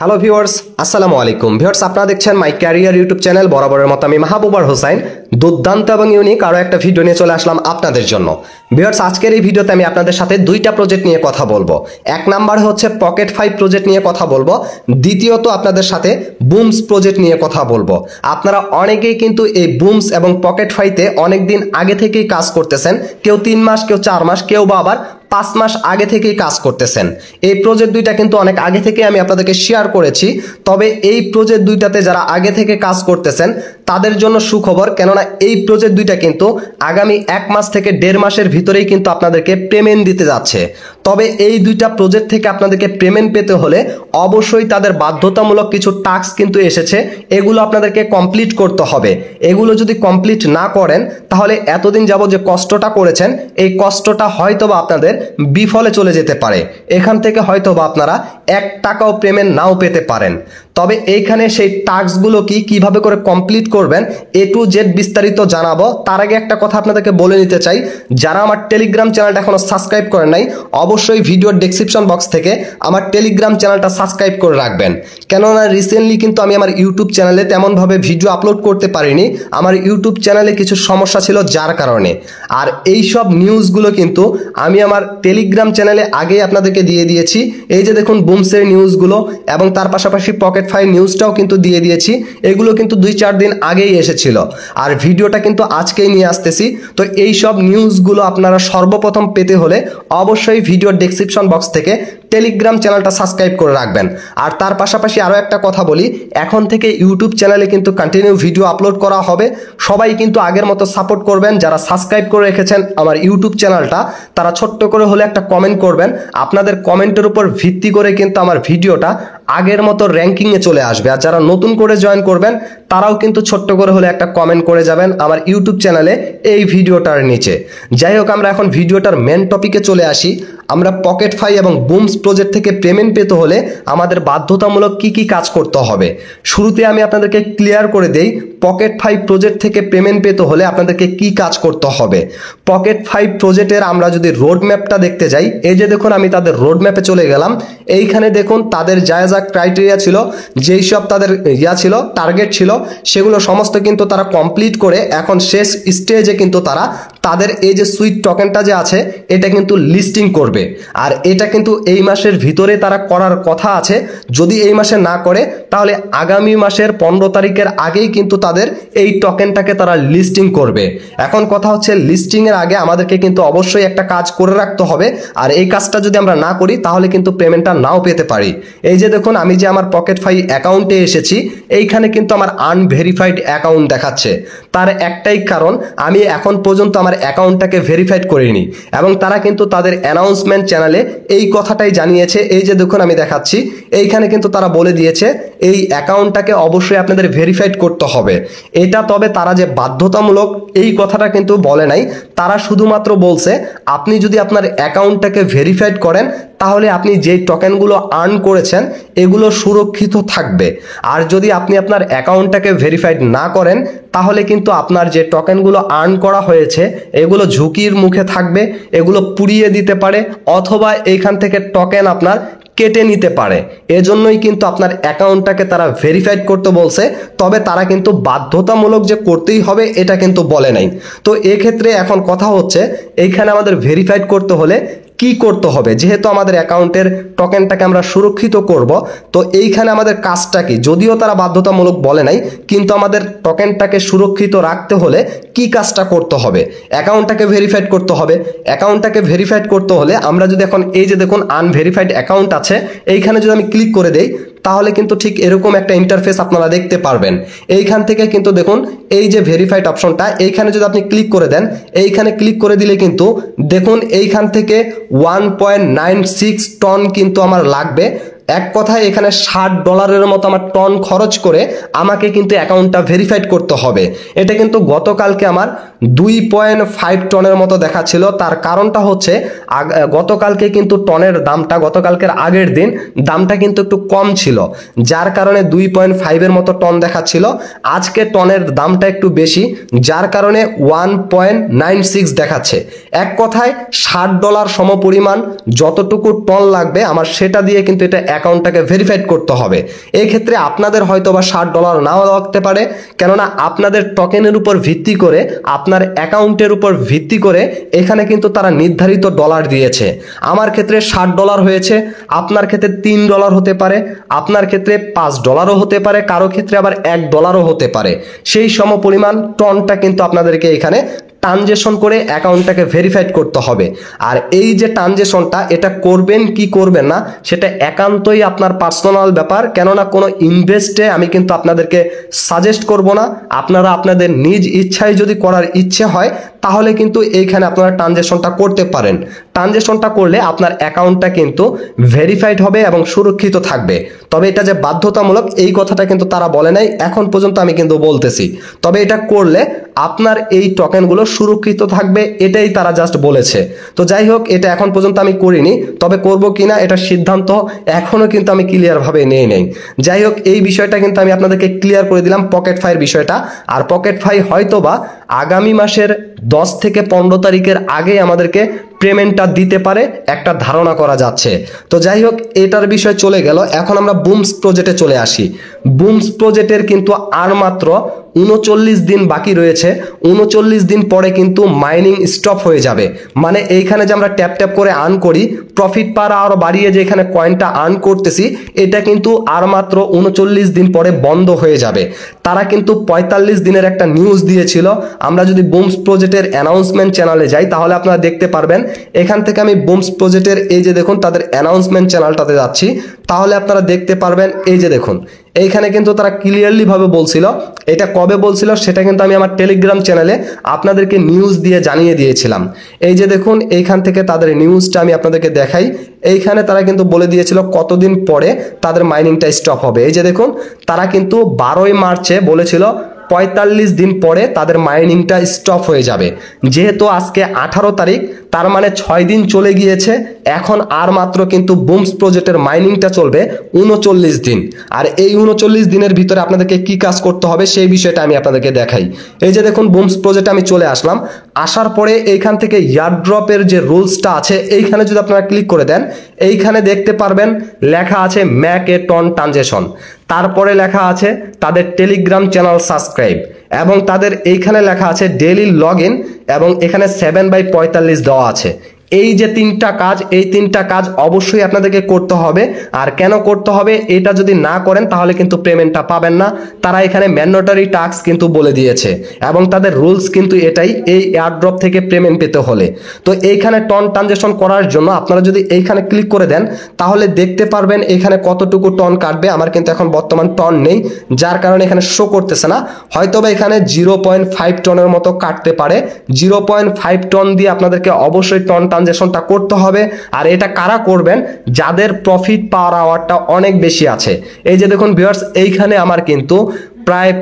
Hello viewers, আসসালামু আলাইকুম। Viewers, আপনারা দেখছেন মাই ক্যারিয়ার ইউটিউব চ্যানেল। বরাবরের মতো আমি মাহবুবর হোসাইন দুর্দান্ত এবং ইউনিক আরও একটা ভিডিও নিয়ে চলে আসলাম আপনাদের জন্য। ভিউয়ার্স, আজকের এই ভিডিওতে আমি আপনাদের সাথে দুইটা প্রজেক্ট নিয়ে কথা বলবো। এক নাম্বার হচ্ছে পকেট 5 প্রজেক্ট নিয়ে কথা বলবো, দ্বিতীয়ত আপনাদের সাথে বুমস প্রজেক্ট নিয়ে কথা বলবো। আপনারা অনেকেই কিন্তু এই বুমস এবং পকেট 5-তে অনেকদিন আগে থেকেই কাজ করতেছেন, কেউ 3 মাস, কেউ 4 মাস, কেউ বা আবার 5 মাস আগে থেকেই কাজ করতেছেন। এই প্রজেক্ট দুইটা কিন্তু অনেক আগে থেকে আমি আপনাদেরকে শেয়ার করেছি। তবে এই প্রজেক্ট দুইটাতে যারা আগে থেকে কাজ করতেছেন তাদের জন্য সুখবর, কেননা এই প্রজেক্ট দুইটা কিন্তু আগামী 1 মাস থেকে 1.5 মাসের ভিতরেই কিন্তু আপনাদেরকে পেমেন্ট দিতে যাচ্ছে। তবে এই দুইটা প্রজেক্ট থেকে আপনাদেরকে পেমেন্ট পেতে হলে অবশ্যই তাদের বাধ্যতামূলক কিছু টাস্ক কিন্তু এসেছে, এগুলো আপনাদেরকে কমপ্লিট করতে হবে। এগুলো যদি কমপ্লিট না করেন তাহলে এতদিন যাবত যে কষ্টটা করেছেন এই কষ্টটা হয়তোবা আপনাদের বিফলে চলে যেতে পারে। এখান থেকে হয়তোবা আপনারা 1 টাকাও পেমেন্ট নাও পেতে পারেন। তবে এইখানে সেই টাস্কগুলো কিভাবে করে কমপ্লিট করবেন A to Z বিস্তারিত জানাবো। তার আগে একটা কথা আপনাদেরকে বলে নিতে চাই, যারা আমার টেলিগ্রাম চ্যানেলটা এখনো সাবস্ক্রাইব করেন নাই অবশ্যই ভিডিওর ডেসক্রিপশন বক্স থেকে আমার টেলিগ্রাম চ্যানেলটা সাবস্ক্রাইব করে রাখবেন। কেননা রিসেন্টলি কিন্তু আমি আমার ইউটিউব চ্যানেলে তেমনভাবে ভিডিও আপলোড করতে পারিনি, আমার ইউটিউব চ্যানেলে কিছু সমস্যা ছিল যার কারণে। আর এই সব নিউজগুলো কিন্তু আমি আমার টেলিগ্রাম চ্যানেলে আগেই আপনাদেরকে দিয়ে দিয়েছি। এই যে দেখুন বুমসের নিউজগুলো এবং তার পাশাপাশি পকেট 5 নিউজটাও কিন্তু দিয়ে দিয়েছি। এগুলো কিন্তু 2-4 দিন আগেই এসেছিল, আর ভিডিওটা কিন্তু আজকেই নিয়ে আসতেছি। তো এই সব নিউজগুলো আপনারা সর্বপ্রথম পেতে হলে অবশ্যই ভিডিওর ডেসক্রিপশন বক্স থেকে টেলিগ্রাম চ্যানেলটা সাবস্ক্রাইব করে রাখবেন। আর তার পাশাপাশি আরও একটা কথা বলি, এখন থেকে ইউটিউব চ্যানেলে কিন্তু কন্টিনিউ ভিডিও আপলোড করা হবে। সবাই কিন্তু আগের মতো সাপোর্ট করবেন। যারা সাবস্ক্রাইব করে রেখেছেন আমার ইউটিউব চ্যানেলটা তারা ছোট্ট করে হলে একটা কমেন্ট করবেন। আপনাদের কমেন্টের উপর ভিত্তি করে কিন্তু আমার ভিডিওটা আগের মতো র্যাঙ্কিংয়ে চলে আসবে। আর যারা নতুন করে জয়েন করবেন তারাও কিন্তু ছোট্ট করে হলে একটা কমেন্ট করে যাবেন আমার ইউটিউব চ্যানেলে এই ভিডিওটার নিচে। যাই হোক, আমরা এখন ভিডিওটার মেন টপিকে চলে আসি। আমরা পকেট 5 এবং বুমস প্রজেক্ট থেকে পেমেন্ট পেতে হলে আমাদের বাধ্যতামূলক কি কাজ করতে হবে। শুরুতে আমি আপনাদেরকে ক্লিয়ার করে দেই, পকেট 5 প্রজেক্ট থেকে পেমেন্ট পেতে হলে আপনাদেরকে কি কাজ করতে হবে। পকেট 5 প্রজেক্টের আমরা যদি রোড ম্যাপটা দেখতে যাই, এই যে দেখুন আমি তাদের রোড ম্যাপে চলে গেলাম। এইখানে দেখুন তাদের যা ক্রাইটেরিয়া ছিল, যেই সব তাদের ছিল টার্গেট ছিল, সেগুলো সমস্ত কিন্তু তারা কমপ্লিট করে এখন শেষ স্টেজে কিন্তু তারা তাদের এই যে সুইট টোকেনটা যে আছে এটা কিন্তু লিস্টিং করবে। আর এটা কিন্তু এই মাসের ভিতরে তারা করার কথা আছে। যদি এই মাসে না করে তাহলে আগামী মাসের 15 তারিখের আগেই কিন্তু তাদের এই টোকেনটাকে তারা লিস্টিং করবে। এখন কথা হচ্ছে, লিস্টিং এর আগে আমাদেরকে কিন্তু অবশ্যই একটা কাজ করে রাখতে হবে। আর এই কাজটা যদি আমরা না করি তাহলে কিন্তু পেমেন্টটা নাও পেতে পারি। এই যে দেখুন আমি যে আমার পকেট 5 অ্যাকাউন্টে এসেছি, এইখানে কিন্তু আমার আনভেরিফাইড অ্যাকাউন্ট দেখাচ্ছে। তার একটাই কারণ, আমি এখন পর্যন্ত আমার অ্যাকাউন্টটাকে ভেরিফাইড করিনি এবং তারা কিন্তু তাদের অ্যানাউন্সমেন্ট চ্যানেলে এই কথাটাই জানিয়েছে। এই যে দেখুন আমি দেখাচ্ছি, এইখানে কিন্তু তারা বলে দিয়েছে এই অ্যাকাউন্টটাকে অবশ্যই আপনাদের ভেরিফাইড করতে হবে। এটা তবে তারা যে বাধ্যতামূলক এই কথাটা কিন্তু বলে নাই, তারা শুধুমাত্র বলছে আপনি যদি আপনার অ্যাকাউন্টটাকে ভেরিফাইড করেন তাহলে আপনি যেই টোকেনগুলো আর্ন করেছেন এগুলো সুরক্ষিত থাকবে। আর যদি আপনি আপনার অ্যাকাউন্টটাকে ভেরিফাইড না করেন তাহলে কিন্তু আপনার যে টোকেনগুলো আর্ন করা হয়েছে এগুলো ঝুঁকির মুখে থাকবে, এগুলো পুড়িয়ে দিতে পারে অথবা এইখান থেকে টোকেন আপনার কেটে নিতে পারে। এজন্যই কিন্তু আপনার অ্যাকাউন্টটাকে তারা ভেরিফাইড করতে বলছে। তবে তারা কিন্তু বাধ্যতামূলক যে করতেই হবে এটা কিন্তু বলে নাই। তো এক্ষেত্রে এখন কথা হচ্ছে, এইখানে আমাদের ভেরিফাইড করতে হলে কি করতে হবে। যেহেতু আমাদের অ্যাকাউন্টের টোকেনটাকে আমরা সুরক্ষিত করব, তো এইখানে আমাদের কাজটা কি, যদিও তারা বাধ্যতামূলক বলে নাই, কিন্তু আমাদের টোকেনটাকে সুরক্ষিত রাখতে হলে কি কাজটা করতে হবে। অ্যাকাউন্টটাকে ভেরিফাইড করতে হবে। অ্যাকাউন্টটাকে ভেরিফাইড করতে হলে আমরা যদি এখন এই যে দেখুন আনভেরিফাইড অ্যাকাউন্ট আছে, এইখানে যদি আমি ক্লিক করে দেই তাহলে কিন্তু ঠিক এরকম একটা ইন্টারফেস আপনারা দেখতে পারবেন। এইখান থেকে কিন্তু দেখুন এই যে ভেরিফাইড অপশনটা, এইখানে যদি আপনি ক্লিক করে দেন, এইখানে ক্লিক করে দিলে কিন্তু দেখুন এইখান থেকে 1.96 টন কিন্তু আমার লাগবে। এক কথায় এখানে $60 মতো আমার টন খরচ করে আমাকে কিন্তু অ্যাকাউন্টটা ভেরিফাইড করতে হবে। এটা কিন্তু গতকালকে আমার 2.5 টনের মতো দেখাচ্ছিল। তার কারণটা হচ্ছে গতকালকে কিন্তু টনের দামটা, গতকালকের আগের দিন দামটা কিন্তু একটু কম ছিল, যার কারণে 2.5 এর মতো টন দেখাচ্ছিল। আজকে টনের দামটা একটু বেশি, যার কারণে 1.96 দেখাচ্ছে। এক কথায় $60 সমপরিমাণ যতটুকু টন লাগবে আমার, সেটা দিয়ে কিন্তু এটা অ্যাকাউন্টটাকে ভেরিফাইড করতে হবে। এই ক্ষেত্রে আপনাদের হয়তো বা $60 নাও লাগতে পারে, কেননা আপনাদের টোকেনের উপর ভিত্তি করে, আপনার অ্যাকাউন্টের উপর ভিত্তি করে এখানে কিন্তু তারা নির্ধারিত ডলার দিয়েছে। আমার ক্ষেত্রে $60 হয়েছে, আপনার ক্ষেত্রে $3 হতে পারে, আপনার ক্ষেত্রে $5 হতে পারে, কারো ক্ষেত্রে আবার $1 হতে পারে। সেই সমপরিমাণ টনটা কিন্তু আপনাদেরকে এখানে ট্রানজেকশন করে অ্যাকাউন্টটাকে ভেরিফাইড করতে হবে। আর এই যে ট্রানজেকশনটা, এটা করবেন কি করবেন না সেটা একান্তই আপনার পার্সোনাল ব্যাপার, কেননা কোনো ইনভেস্টে আমি কিন্তু আপনাদেরকে সাজেস্ট করব না। আপনারা আপনাদের নিজ ইচ্ছায় যদি করার ইচ্ছে হয় তাহলে কিন্তু এইখানে আপনারা ট্রানজেকশনটা করতে পারেন। ট্রানজেকশনটা করলে আপনার অ্যাকাউন্টটা কিন্তু ভেরিফাইড হবে এবং সুরক্ষিত থাকবে। তবে এটা যে বাধ্যতামূলক এই কথাটা কিন্তু তারা বলে নাই এখন পর্যন্ত, আমি কিন্তু বলতেছি। তবে এটা করলে আপনার এই টোকেনগুলো সুরক্ষিত থাকবে, এটাই তারা জাস্ট বলেছে। তো যাই হোক, এটা এখন পর্যন্ত আমি করিনি, তবে করব কিনা এটার সিদ্ধান্ত এখনো কিন্তু আমি ক্লিয়ার ভাবে নিয়ে নেই। যাই হোক, এই বিষয়টা কিন্তু আমি আপনাদেরকে ক্লিয়ার করে দিলাম, পকেট ফাইয়ের বিষয়টা। আর পকেট ফাই হয়তোবা আগামী মাসের 10 থেকে 15 তারিখের আগে আমাদেরকে পেমেন্টটা দিতে পারে, একটা ধারণা করা যাচ্ছে। তো যাই হোক, এটার বিষয় চলে গেল। এখন আমরা বুমস প্রজেক্টে চলে আসি। বুমস প্রজেক্টের কিন্তু আর মাত্র 39 দিন বাকি রয়েছে। 39 দিন পরে কিন্তু মাইনিং স্টপ হয়ে যাবে। মানে এইখানে যে আমরা ট্যাপ ট্যাপ করে আর্ন করি, প্রফিট পার আওয়ার বাড়িয়ে যে এখানে কয়েনটা আর্ন করতেছি, এটা কিন্তু আর মাত্র 39 দিন পরে বন্ধ হয়ে যাবে। তারা কিন্তু 45 দিনের একটা নিউজ দিয়েছিল। আমরা যদি বুমস প্রজেক্টের অ্যানাউন্সমেন্ট চ্যানেলে যাই তাহলে আপনারা দেখতে পারবেন। এখান থেকে আমি বুমস প্রজেক্টের এই যে দেখুন তাদের অ্যানাউন্সমেন্ট চ্যানেলটাতে যাচ্ছি, তাহলে আপনারা দেখতে পারবেন। এই যে দেখুন, এইখানে কিন্তু তারা ক্লিয়ারলি ভাবে বলছিল। এটা কবে বলছিল সেটা কিন্তু আমি আমার টেলিগ্রাম চ্যানেলে আপনাদেরকে নিউজ দিয়ে জানিয়ে দিয়েছিলাম। এই যে দেখুন, এইখান থেকে তাদের নিউজটা আমি আপনাদেরকে দেখাই। এইখানে তারা কিন্তু বলে দিয়েছিল কতদিন পরে তাদের মাইনিংটা স্টপ হবে। এই যে দেখুন, তারা কিন্তু 12ই মার্চে বলেছিল 45 দিন পরে তাদের মাইনিংটা স্টপ হয়ে যাবে। যেহেতু আজকে 18 তারিখ, তার মানে 6 দিন চলে গিয়েছে। এখন আর মাত্র কিন্তু বুমস প্রজেক্টের মাইনিংটা চলবে 39 দিন। আর এই 39 দিনের ভিতরে আপনাদেরকে কি কাজ করতে হবে সেই বিষয়টা আমি আপনাদেরকে দেখাই। এই যে দেখুন, বুমস প্রজেক্টে আমি চলে আসলাম। আসার পরে এইখান থেকে এয়ারড্রপের যে রুলসটা আছে এইখানে যদি আপনারা ক্লিক করে দেন, এইখানে দেখতে পারবেন লেখা আছে ম্যাক এ টন ট্রানজেকশন। তারপরে লেখা আছে তাদের টেলিগ্রাম চ্যানেল সাবস্ক্রাইব, এবং তাদের এইখানে লেখা আছে ডেইলি লগ ইন, এবং এখানে 7/45 দেওয়া আছে। এই যে তিনটা কাজ, এই তিনটা কাজ অবশ্যই আপনাদেরকে করতে হবে। আর কেন করতে হবে, এটা যদি না করেন তাহলে কিন্তু পেমেন্টটা পাবেন না। তারা এখানে ম্যান্ডেটরি টাস্ক কিন্তু বলে দিয়েছে, এবং তাদের রুলস কিন্তু এটাই, এই এয়ারড্রপ থেকে পেমেন্ট পেতে হলে। তো এইখানে টন ট্রানজেকশন করার জন্য আপনারা যদি এইখানে ক্লিক করে দেন তাহলে দেখতে পারবেন এখানে কতটুকু টন কাটবে। আমার কিন্তু এখন বর্তমান টন নেই, যার কারণে এখানে শো করতেছে না। হয়তোবা এখানে 0.5 টনের মতো কাটতে পারে। 0.5 টন দিয়ে আপনাদেরকে অবশ্যই টন ট্রানজেকশনটা করতে হবে। আর এটা কারা করবেন, যাদের প্রফিট পাওয়ার আওয়ারটা অনেক বেশি আছে। এই যে দেখুন ভিউয়ার্স, এইখানে আমার কিন্তু প্রায়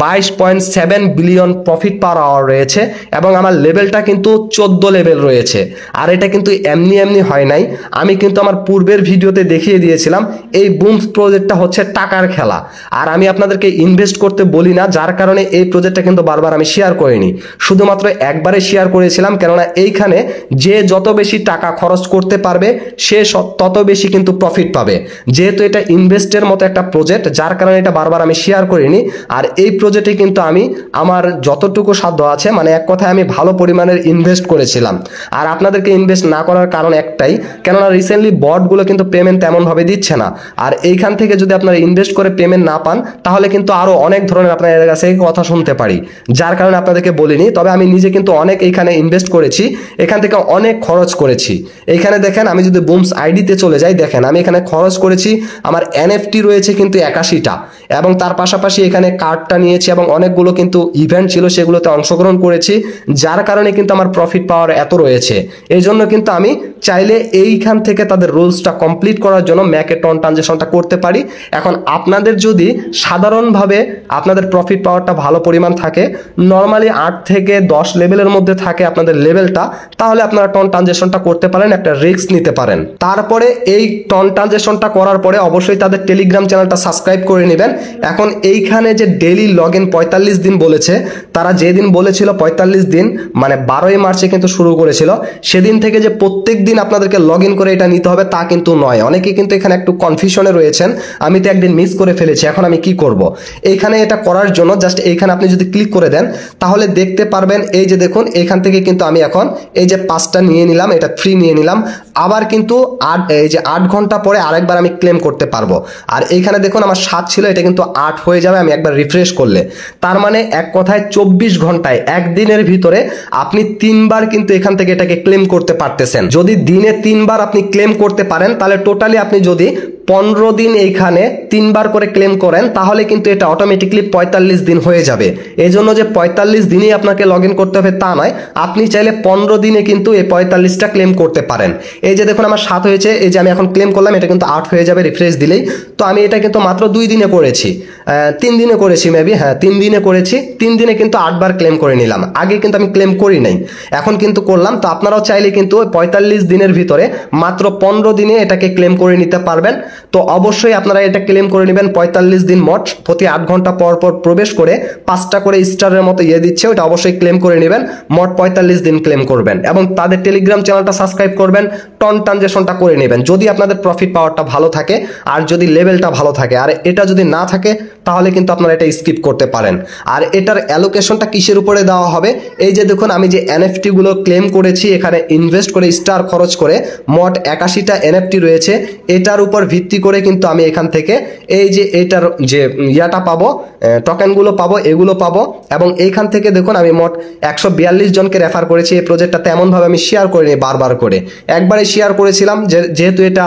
22.7 বিলিয়ন প্রফিট পার আওয়ার রয়েছে, এবং আমার লেভেলটা কিন্তু 14 লেভেল রয়েছে। আর এটা কিন্তু এমনি এমনি হয় নাই, আমি কিন্তু আমার পূর্বের ভিডিওতে দেখিয়ে দিয়েছিলাম এই বুমস প্রজেক্টটা হচ্ছে টাকার খেলা। আর আমি আপনাদেরকে ইনভেস্ট করতে বলি না, যার কারণে এই প্রজেক্টটা কিন্তু বারবার আমি শেয়ার করিনি, শুধুমাত্র একবারে শেয়ার করেছিলাম। কেননা এইখানে যে যত বেশি টাকা খরচ করতে পারবে সে তত বেশি কিন্তু প্রফিট পাবে। যেহেতু এটা ইনভেস্টের মতো একটা প্রজেক্ট, যার কারণে এটা বারবার আমি শেয়ার করিনি। আর এই প্রজেক্টে কিন্তু আমি আমার যতটুকু সাধ্য আছে, মানে এক কথায় আমি ভালো পরিমাণের ইনভেস্ট করেছিলাম। আর আপনাদেরকে ইনভেস্ট না করার কারণ একটাই, কেননা রিসেন্টলি বটগুলো কিন্তু পেমেন্ট তেমনভাবে দিচ্ছে না। আর এইখান থেকে যদি আপনারা ইনভেস্ট করে পেমেন্ট না পান তাহলে কিন্তু আরো অনেক ধরনের আপনাদের কাছে কথা শুনতে পারি, যার কারণে আপনাদেরকে বলিনি। তবে আমি নিজে কিন্তু অনেক এইখানে ইনভেস্ট করেছি, এখান থেকে অনেক খরচ করেছি। এইখানে দেখেন, আমি যদি বুমস আইডিতে চলে যাই, দেখেন আমি এখানে খরচ করেছি, আমার এনএফটি রয়েছে কিন্তু 81টা, এবং তার পাশাপাশি এখানে কার্ডটা নিয়েছি এবং অনেকগুলো কিন্তু ইভেন্ট ছিল সেগুলোতে অংশগ্রহণ করেছি, যার কারণে কিন্তু আমার প্রফিট পাওয়ার এত রয়েছে। এই জন্য কিন্তু আমি চাইলে এইখান থেকে তাদের রুলসটা কমপ্লিট করার জন্য ম্যাকেটন ট্রানজেকশনটা করতে পারি। এখন আপনাদের যদি সাধারণভাবে আপনাদের প্রফিট পাওয়ারটা ভালো পরিমাণ থাকে, নর্মালি 8 থেকে 10 লেভেলের মধ্যে থাকে আপনাদের লেভেলটা, তাহলে আপনারা টন ট্রানজেকশনটা করতে পারেন, একটা রিস্ক নিতে পারেন। তারপরে এই টন ট্রানজেকশনটা করার পরে অবশ্যই তাদের টেলিগ্রাম চ্যানেলটা সাবস্ক্রাইব করে নেবেন। এখন এইখানে যে ডেইলি লগ ইন 45 দিন বলেছে, তারা যেদিন বলেছিল 45 দিন মানে 12ই মার্চে কিন্তু শুরু করেছিল, সেদিন থেকে যে প্রত্যেক দিন আপনাদেরকে লগ ইন করে এটা নিতে হবে তা কিন্তু নয়। অনেকে কিন্তু এখানে একটু কনফিউশনে রয়েছেন, আমি তো একদিন মিস করে ফেলেছি, এখন আমি কি করব। এইখানে এটা করার জন্য জাস্ট এইখানে আপনি যদি ক্লিক করে দেন তাহলে দেখতে পারবেন, এই যে দেখুন এইখান থেকে কিন্তু আমি এখন এই যে 5টা নিয়ে নিলাম, এটা ফ্রি নিয়ে নিলাম, আবার কিন্তু এই যে 8 ঘন্টা পরে আরেকবার আমি ক্লেম করতে পারবো। আর এইখানে দেখুন আমার 7 ছিল, এটা কিন্তু 8 হয়ে যাবে আমি একবার রিফ্রেশ করলে। তার মানে এক কথায় 24 ঘন্টায় একদিনের ভিতরে আপনি 3বার কিন্তু এখান থেকে এটাকে ক্লেম করতে পারতেছেন। যদি দিনে 3বার আপনি ক্লেম করতে পারেন তাহলে টোটালি আপনি যদি 15 দিন এইখানে 3বার করে ক্লেম করেন তাহলে কিন্তু এটা অটোমেটিকলি 45 দিন হয়ে যাবে। এই জন্য যে 45 দিনেই আপনাকে লগ ইন করতে হবে তা নয়, আপনি চাইলে 15 দিনে কিন্তু এই 45টা ক্লেম করতে পারেন। এই যে দেখুন আমার 7 হয়েছে, এই যে আমি এখন ক্লেম করলাম, এটা কিন্তু 8 হয়ে যাবে রিফ্রেশ দিলেই। তো আমি এটা কিন্তু মাত্র 2 দিনে করেছি, 3 দিনে করেছি মেবি, হ্যাঁ 3 দিনে করেছি। 3 দিনে কিন্তু 8বার ক্লেম করে নিলাম, আগে কিন্তু আমি ক্লেম করি নাই, এখন কিন্তু করলাম। তো আপনারাও চাইলে কিন্তু 45 দিনের ভিতরে মাত্র 15 দিনে এটাকে ক্লেম করে নিতে পারবেন। তো অবশ্যই আপনারা এটা ক্লেম করে নেবেন 45 দিন মোট, প্রতি 8 ঘন্টা পর পর প্রবেশ করে 5টা করে স্টারের মতো দিচ্ছে, ওটা অবশ্যই ক্লেম করে নেবেন। মোট 45 দিন ক্লেম করবেন এবং তাদের টেলিগ্রাম চ্যানেলটা সাবস্ক্রাইব করবেন, টন ট্রানজেকশনটা করে নেবেন যদি আপনাদের প্রফিট পাওয়ারটা ভালো থাকে আর যদি লেভেলটা ভালো থাকে। আর এটা যদি না থাকে তাহলে কিন্তু আপনারা এটা স্কিপ করতে পারেন। আর এটার অ্যালোকেশনটা কিসের উপরে দেওয়া হবে, এই যে দেখুন আমি যে এনএফটি গুলো ক্লেম করেছি এখানে ইনভেস্ট করে স্টার খরচ করে মোট 81টা এনএফটি রয়েছে, এটার উপর ভিত্তি করে কিন্তু আমি এখান থেকে এই যে এটার যে ইয়াটা পাবো, টোকেনগুলো পাবো, এগুলো পাবো। এবং এইখান থেকে দেখুন আমি মোট 142 জনকে রেফার করেছি এই প্রজেক্টটাতে, এমনভাবে আমি শেয়ার করিনি বারবার করে, একবারে শেয়ার করেছিলাম যেহেতু এটা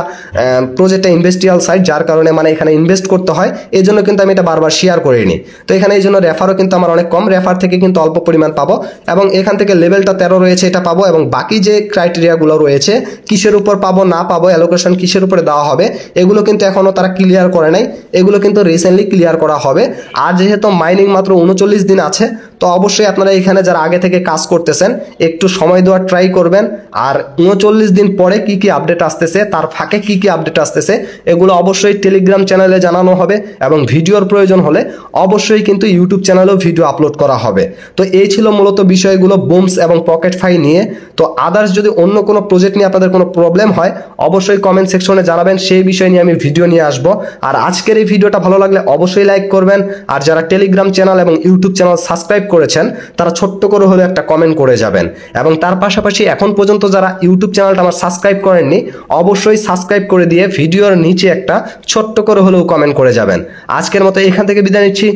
প্রজেক্টটা ইনভেস্টিয়াল সাইট, যার কারণে মানে এখানে ইনভেস্ট করতে হয়, এই জন্য কিন্তু আমি এটা বারবার শেয়ার করিনি। তো এখানে এই জন্য রেফারও কিন্তু আমার অনেক কম, রেফার থেকে কিন্তু অল্প পরিমাণ পাবো। এবং এখান থেকে লেভেলটা 13 রয়েছে, এটা পাবো। এবং বাকি যে ক্রাইটেরিয়াগুলো রয়েছে কিসের উপর পাবো না পাবো, অ্যালোকেশন কিসের উপরে দেওয়া হবে, এগুলো কিন্তু এখনো তারা ক্লিয়ার করে নাই, এগুলো কিন্তু রিসেন্টলি ক্লিয়ার করা হবে। আর যেহেতু মাইনিং মাত্র 39 দিন আছে, তো অবশ্যই আপনারা এখানে যারা আগে থেকে কাজ করতেছেন একটু সময় দেওয়ার ট্রাই করবেন। আর 39 দিন পরে কি কি আপডেট আসতেছে, তার ফাঁকে কি কি আপডেট আসতেছে, এগুলো অবশ্যই টেলিগ্রাম চ্যানেলে জানানো হবে এবং ভিডিওর প্রয়োজন হলে অবশ্যই কিন্তু ইউটিউব চ্যানেলেও ভিডিও আপলোড করা হবে। তো এই ছিল মূলত বিষয়গুলো বুমস এবং পকেট ফাই নিয়ে। তো আদার্স যদি অন্য কোনো প্রজেক্ট নিয়ে আপনাদের কোনো প্রবলেম হয় অবশ্যই কমেন্ট সেকশনে জানাবেন, সেই বিষয় নিয়ে আমি ভিডিও নিয়ে আসবো। আর আজকের এই ভিডিওটা ভালো লাগলে অবশ্যই লাইক করবেন। আর যারা টেলিগ্রাম চ্যানেল এবং ইউটিউব চ্যানেল সাবস্ক্রাইব করেছেন তারা ছোট্ট করে হলে একটা কমেন্ট করে যাবেন। এবং তার পাশাপাশি এখন পর্যন্ত যারা ইউটিউব চ্যানেলটা আমার সাবস্ক্রাইব করেননি অবশ্যই সাবস্ক্রাইব করে দিয়ে ভিডিওর নিচে একটা ছোট্ট করে হলেও কমেন্ট করে যাবেন। আজকের মতো এখান থেকে বিদায় নিচ্ছি,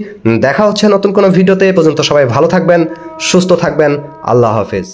দেখা হচ্ছে নতুন কোনো ভিডিওতে। এ পর্যন্ত সবাই ভালো থাকবেন, সুস্থ থাকবেন, আল্লাহ হাফেজ।